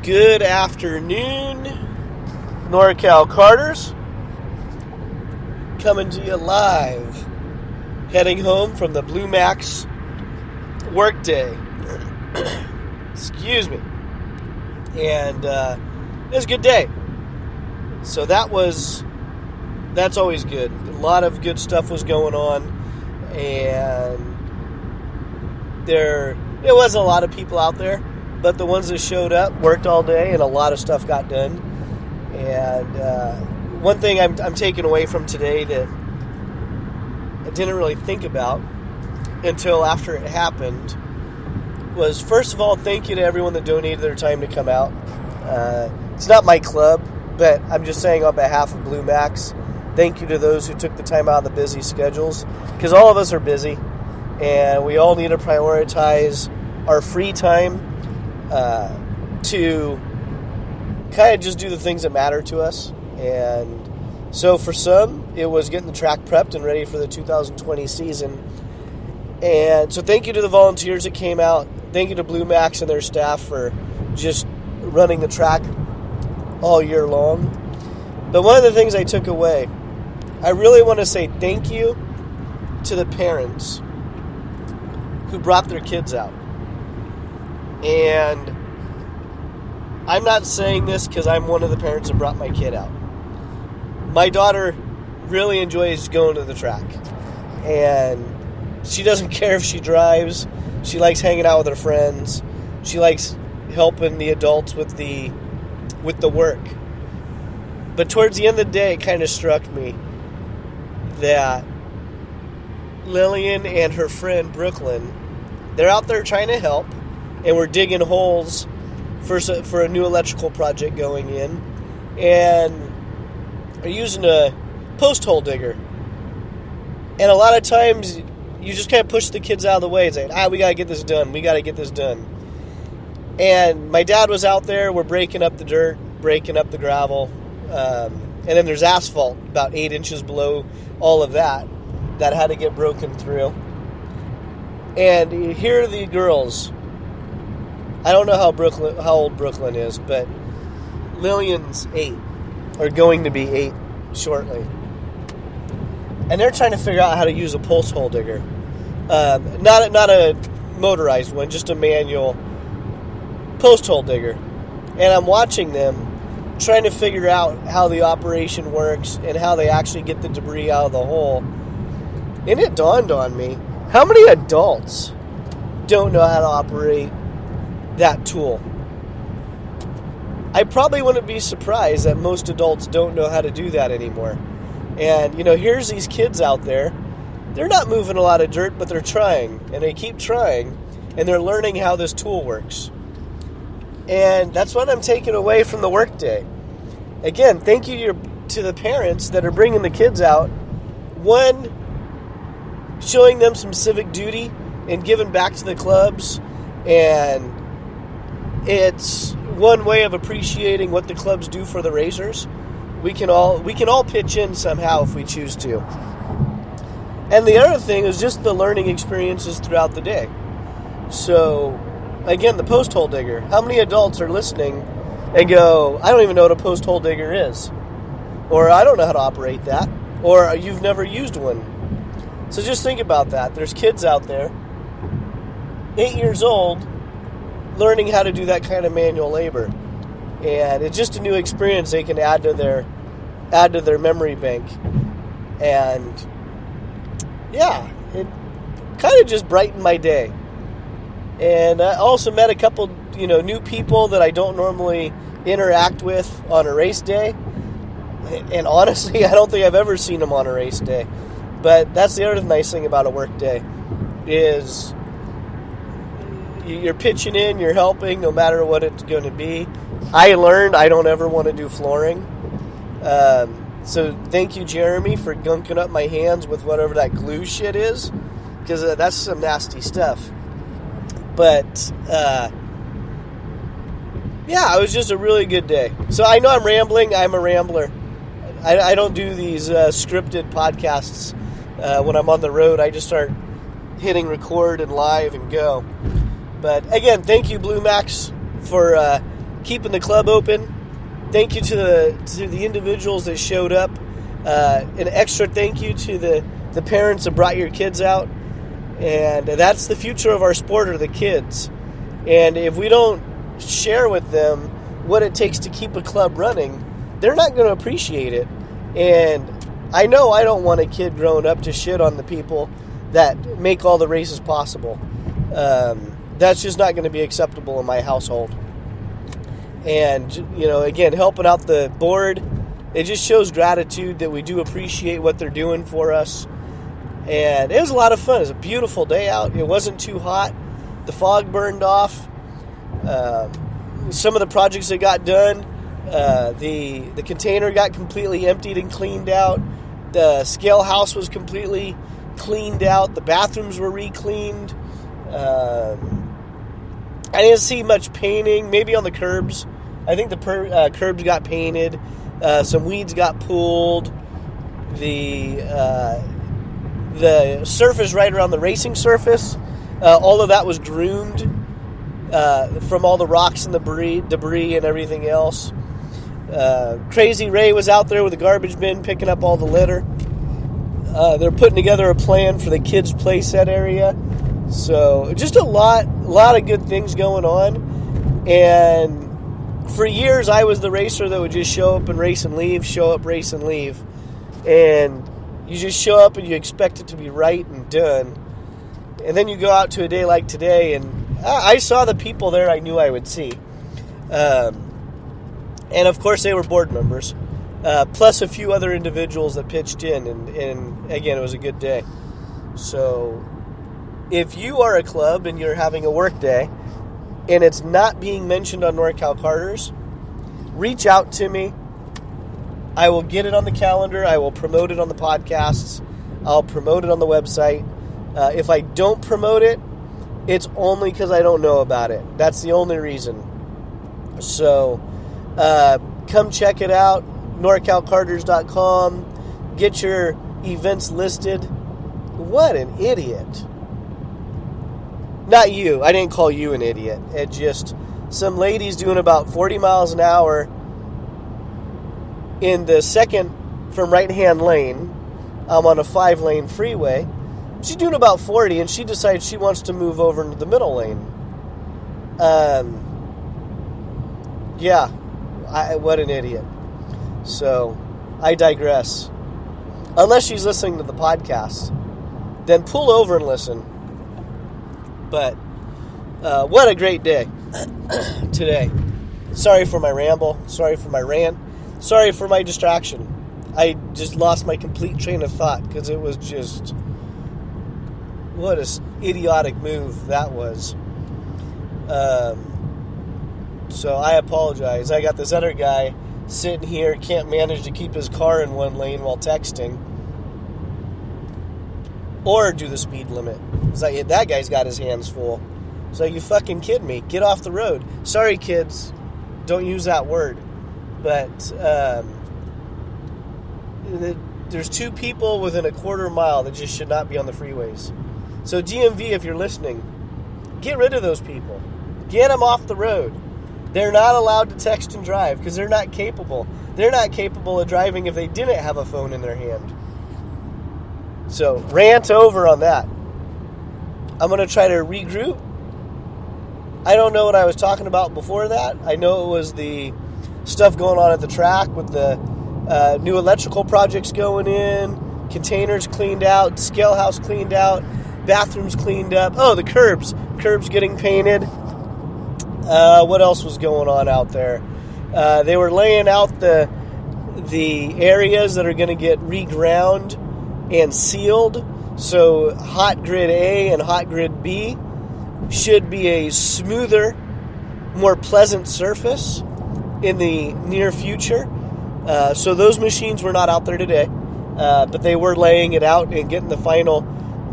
Good afternoon, NorCal Karters. Coming to you live, heading home from the Blue Max workday. Excuse me. And it was a good day. So that's always good. A lot of good stuff was going on, and there wasn't a lot of people out there, but the ones that showed up worked all day, and a lot of stuff got done. And one thing I'm taking away from today that I didn't really think about until after it happened was, first of all, thank you to everyone that donated their time to come out. It's not my club, but I'm just saying on behalf of Blue Max, thank you to those who took the time out of the busy schedules, because all of us are busy, and we all need to prioritize our free time to kind of just do the things that matter to us. And so for some, it was getting the track prepped and ready for the 2020 season. And so thank you to the volunteers that came out. Thank you to Blue Max and their staff for just running the track all year long. But one of the things I took away, I really want to say thank you to the parents who brought their kids out. And I'm not saying this because I'm one of the parents that brought my kid out. My daughter really enjoys going to the track. And she doesn't care if she drives. She likes hanging out with her friends. She likes helping the adults with the work. But towards the end of the day, it kind of struck me that Lillian and her friend Brooklyn, they're out there trying to help, and we're digging holes for a new electrical project going in, and are using a post hole digger. And a lot of times, you just kind of push the kids out of the way and say, we got to get this done. We got to get this done. And my dad was out there. We're breaking up the dirt, breaking up the gravel. And then there's asphalt about 8 inches below all of that had to get broken through. And here are the girls. I don't know how old Brooklyn is, but Lillian's 8, or going to be 8 shortly. And they're trying to figure out how to use a post hole digger. Not a motorized one, just a manual post hole digger. And I'm watching them trying to figure out how the operation works and how they actually get the debris out of the hole. And it dawned on me, how many adults don't know how to operate that tool? I probably wouldn't be surprised that most adults don't know how to do that anymore. And, here's these kids out there. They're not moving a lot of dirt, but they're trying. And they keep trying. And they're learning how this tool works. And that's what I'm taking away from the workday. Again, thank you to the parents that are bringing the kids out. One, showing them some civic duty and giving back to the clubs. And it's one way of appreciating what the clubs do for the racers. We can all pitch in somehow if we choose to. And the other thing is just the learning experiences throughout the day. So, again, the post hole digger. How many adults are listening and go, I don't even know what a post hole digger is. Or I don't know how to operate that. Or you've never used one. So just think about that. There's kids out there, 8 years old, learning how to do that kind of manual labor. And it's just a new experience they can add to their memory bank. And yeah, it kind of just brightened my day. And I also met a couple, new people that I don't normally interact with on a race day. And honestly, I don't think I've ever seen them on a race day. But that's the other nice thing about a work day is you're pitching in, you're helping, no matter what it's going to be. I learned I don't ever want to do flooring. So thank you, Jeremy, for gunking up my hands with whatever that glue shit is, because that's some nasty stuff. But, yeah, it was just a really good day. So I know I'm rambling. I'm a rambler. I don't do these scripted podcasts when I'm on the road. I just start hitting record and live and go. But, again, thank you, Blue Max, for keeping the club open. Thank you to the individuals that showed up. An extra thank you to the parents that brought your kids out. And that's the future of our sport, are the kids. And if we don't share with them what it takes to keep a club running, they're not going to appreciate it. And I know I don't want a kid growing up to shit on the people that make all the races possible. That's just not going to be acceptable in my household. And, again, helping out the board, it just shows gratitude that we do appreciate what they're doing for us. And it was a lot of fun. It was a beautiful day out. It wasn't too hot. The fog burned off. Some of the projects that got done, the container got completely emptied and cleaned out. The scale house was completely cleaned out. The bathrooms were re-cleaned. I didn't see much painting, maybe on the curbs. I think the curbs got painted. Some weeds got pulled. The surface right around the racing surface, all of that was groomed from all the rocks and the debris and everything else. Crazy Ray was out there with a garbage bin picking up all the litter. They're putting together a plan for the kids' playset area. So just a lot of good things going on. And for years, I was the racer that would just show up and race and leave, show up, race and leave. And you just show up and you expect it to be right and done. And then you go out to a day like today, and I saw the people there I knew I would see. And of course, they were board members, plus a few other individuals that pitched in. And again, it was a good day. So if you are a club and you're having a work day and it's not being mentioned on NorCal Karters, reach out to me. I will get it on the calendar. I will promote it on the podcasts. I'll promote it on the website. If I don't promote it, it's only because I don't know about it. That's the only reason. So come check it out, NorCalKarters.com. Get your events listed. What an idiot. Not you. I didn't call you an idiot. It just some ladies doing about 40 miles an hour in the second from right-hand lane. I'm on a 5-lane freeway. She's doing about 40, and she decides she wants to move over into the middle lane. What an idiot. So, I digress. Unless she's listening to the podcast, then pull over and listen. But, what a great day today. Sorry for my ramble. Sorry for my rant. Sorry for my distraction. I just lost my complete train of thought because it was just... what an idiotic move that was. So I apologize. I got this other guy sitting here, can't manage to keep his car in one lane while texting. Or do the speed limit. It's like, that guy's got his hands full. So you fucking kidding me. Get off the road. Sorry, kids. Don't use that word. But there's 2 people within a quarter mile that just should not be on the freeways. So DMV, if you're listening, get rid of those people. Get them off the road. They're not allowed to text and drive because they're not capable. They're not capable of driving if they didn't have a phone in their hand. So rant over on that. I'm going to try to regroup. I don't know what I was talking about before that. I know it was the stuff going on at the track with the new electrical projects going in, containers cleaned out, scale house cleaned out, bathrooms cleaned up. Oh, the curbs getting painted. What else was going on out there? They were laying out the areas that are going to get reground and sealed. So hot grid A and hot grid B should be a smoother, more pleasant surface in the near future. So those machines were not out there today, but they were laying it out and getting the final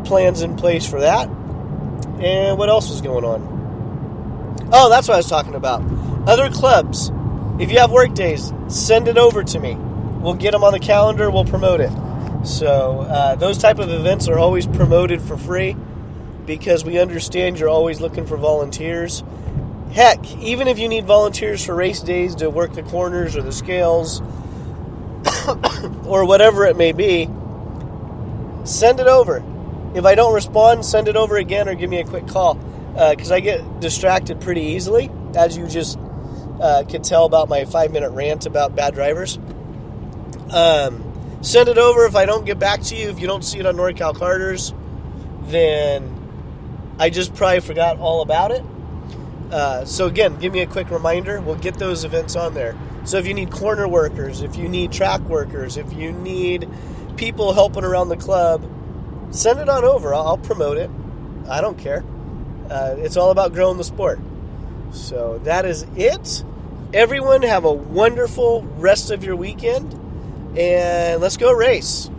plans in place for that. And what else was going on? Oh, that's what I was talking about. Other clubs, if you have work days, send it over to me. We'll get them on the calendar. We'll promote it. So those type of events are always promoted for free because we understand you're always looking for volunteers. Heck, even if you need volunteers for race days to work the corners or the scales or whatever it may be, send it over. If I don't respond, send it over again or give me a quick call, because I get distracted pretty easily, as you just could tell about my 5-minute rant about bad drivers. Send it over. If I don't get back to you, if you don't see it on NorCal Karters, then I just probably forgot all about it. So again, give me a quick reminder. We'll get those events on there. So if you need corner workers, if you need track workers, if you need people helping around the club, send it on over. I'll promote it. I don't care. It's all about growing the sport. So that is it. Everyone have a wonderful rest of your weekend, and let's go race.